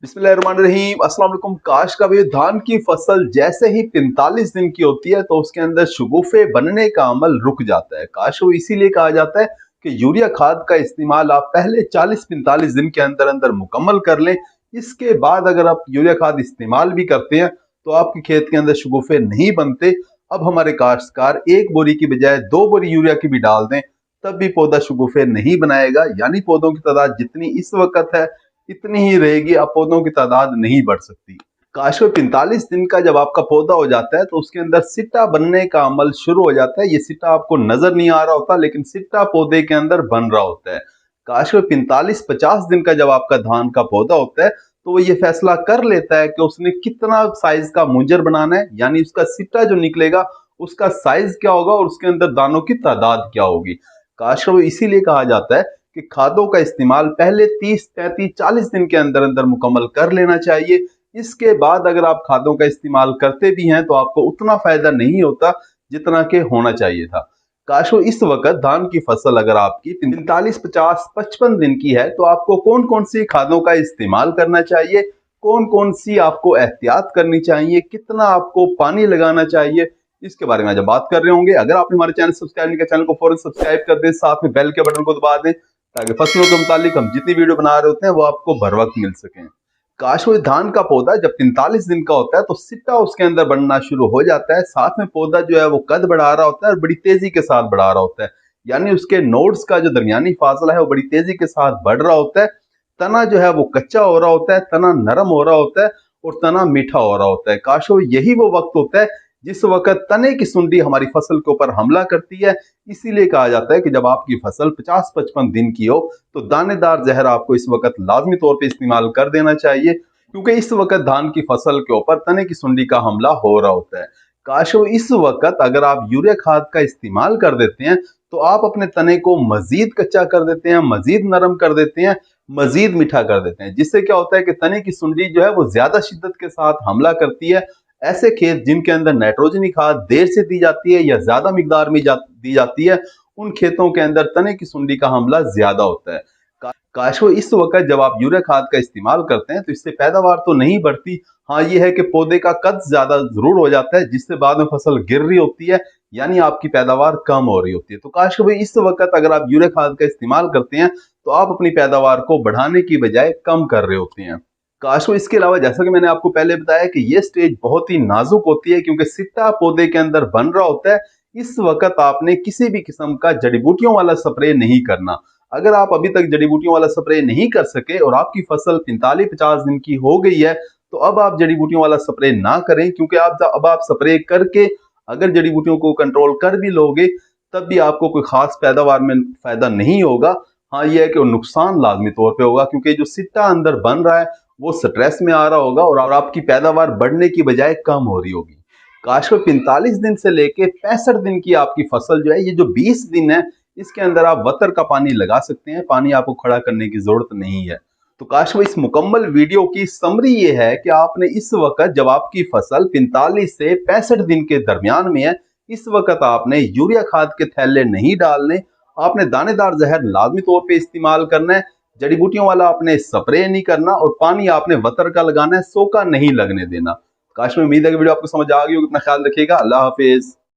बिस्मिल्लाहिर्रहमानिर्रहीम अस्सलाम वालेकुम। काश का भाई धान की फसल जैसे ही 45 दिन की होती है तो उसके अंदर शगुफे बनने का अमल रुक जाता है। काश वो इसीलिए कहा जाता है कि यूरिया खाद का इस्तेमाल आप पहले 40-45 दिन के अंदर अंदर मुकम्मल कर लें। इसके बाद अगर आप यूरिया खाद इस्तेमाल भी करते हैं तो आपके खेत के अंदर शगुफे नहीं बनते। अब हमारे काश्तकार एक बोरी की बजाय 2 बोरी यूरिया की भी डाल दें तब भी पौधा शगुफे नहीं बनाएगा, यानी पौधों की तादाद जितनी इस वक्त है इतनी ही रहेगी, अब पौधों की तादाद नहीं बढ़ सकती। काश में 45 दिन का जब आपका पौधा हो जाता है तो उसके अंदर सिट्टा बनने का अमल शुरू हो जाता है। ये सिट्टा आपको नजर नहीं आ रहा होता लेकिन सिट्टा पौधे के अंदर बन रहा होता है। काश में 45-50 दिन का जब आपका धान का पौधा होता है तो वो ये फैसला कर लेता है कि उसने कितना साइज का मुंजर बनाना है, यानी उसका सिट्टा जो निकलेगा उसका साइज क्या होगा और उसके अंदर दानों की तादाद क्या होगी। काश में इसीलिए कहा जाता है कि खादों का इस्तेमाल पहले 30-35-40 दिन के अंदर अंदर मुकम्मल कर लेना चाहिए। इसके बाद अगर आप खादों का इस्तेमाल करते भी हैं तो आपको उतना फायदा नहीं होता जितना के होना चाहिए था। काशो इस वक्त धान की फसल अगर आपकी 45-50-55 दिन की है तो आपको कौन कौन सी खादों का इस्तेमाल करना चाहिए, कौन कौन सी आपको एहतियात करनी चाहिए, कितना आपको पानी लगाना चाहिए, इसके बारे में आज बात कर रहे होंगे। अगर आपने हमारे चैनल सब्सक्राइब नहीं किया, चैनल को फौरन सब्सक्राइब कर दें, साथ में बेल के बटन को दबा दें ताकि फसलों के मुतालिक हम जितनी वीडियो बना रहे होते हैं वो आपको भर वक्त मिल सकें। काशोई धान का पौधा जब 45 दिन का होता है तो सिट्टा उसके अंदर बनना शुरू हो जाता है। साथ में पौधा जो है वो कद बढ़ा रहा होता है और बड़ी तेजी के साथ बढ़ा रहा होता है, यानी उसके नोड्स का जो दरमियानी फासला है वो बड़ी तेजी के साथ बढ़ रहा होता है। तना जो है वो कच्चा हो रहा होता है, तना नरम हो रहा होता है और तना मीठा हो रहा होता है। काशो यही वो वक्त होता है जिस वक्त तने की सुंडी हमारी फसल के ऊपर हमला करती है। इसीलिए कहा जाता है कि जब आपकी फसल 50-55 दिन की हो तो दानेदार जहर आपको इस वक्त लाजमी तौर पे इस्तेमाल कर देना चाहिए, क्योंकि इस वक्त धान की फसल के ऊपर तने की सुंडी का हमला हो रहा होता है। काश वो इस वक्त अगर आप यूरिया खाद का इस्तेमाल कर देते हैं तो आप अपने तने को मजीद कच्चा कर देते हैं, मजीद नरम कर देते हैं, मजीद मीठा कर देते हैं, जिससे क्या होता है कि तने की सुंडी जो है वो ज्यादा शिद्दत के साथ हमला करती है। ऐसे खेत जिनके अंदर नाइट्रोजनी खाद देर से दी जाती है या ज्यादा मिकदार में दी जाती है, उन खेतों के अंदर तने की सुंडी का हमला ज्यादा होता है। काशो इस वक्त जब आप यूरिया खाद का इस्तेमाल करते हैं तो इससे पैदावार तो नहीं बढ़ती, हाँ ये है कि पौधे का कद ज्यादा जरूर हो जाता है जिससे बाद में फसल गिर रही होती है, यानी आपकी पैदावार कम हो रही होती है। तो काश भाई इस वक्त अगर आप यूरिया खाद का इस्तेमाल करते हैं तो आप अपनी पैदावार को बढ़ाने की बजाय कम कर रहे होते हैं। काशो इसके अलावा जैसा कि मैंने आपको पहले बताया कि ये स्टेज बहुत ही नाजुक होती है क्योंकि सिट्टा पौधे के अंदर बन रहा होता है। इस वक्त आपने किसी भी किस्म का जड़ी बूटियों वाला स्प्रे नहीं करना। अगर आप अभी तक जड़ी बूटियों वाला स्प्रे नहीं कर सके और आपकी फसल 45-50 दिन की हो गई है तो अब आप जड़ी बूटियों वाला स्प्रे ना करें, क्योंकि अब आप स्प्रे करके अगर जड़ी बूटियों को कंट्रोल कर भी लोगे तब भी आपको कोई खास पैदावार में फायदा नहीं होगा। हाँ ये है कि नुकसान लाजमी तौर पे होगा क्योंकि जो सिट्टा अंदर बन रहा है वो स्ट्रेस में आ रहा होगा और आपकी पैदावार बढ़ने की बजाय कम हो रही होगी। काश में 45 दिन से लेके 65 दिन की आपकी फसल जो है, ये जो 20 दिन है इसके अंदर आप वतर का पानी लगा सकते हैं, पानी आपको खड़ा करने की जरूरत नहीं है। तो काश में इस मुकम्मल वीडियो की समरी ये है कि आपने इस वक्त जब आपकी फसल 45 से 65 दिन के दरमियान में है, इस वक्त आपने यूरिया खाद के थैले नहीं डालने, आपने दानेदार जहर लाजमी तौर पे इस्तेमाल करना है, जड़ी बूटियों वाला आपने स्प्रे नहीं करना और पानी आपने वतर का लगाना है, सोका नहीं लगने देना। काश में उम्मीद है कि वीडियो आपको समझ आ गई होगी। अपना ख्याल रखिएगा। अल्लाह हाफिज।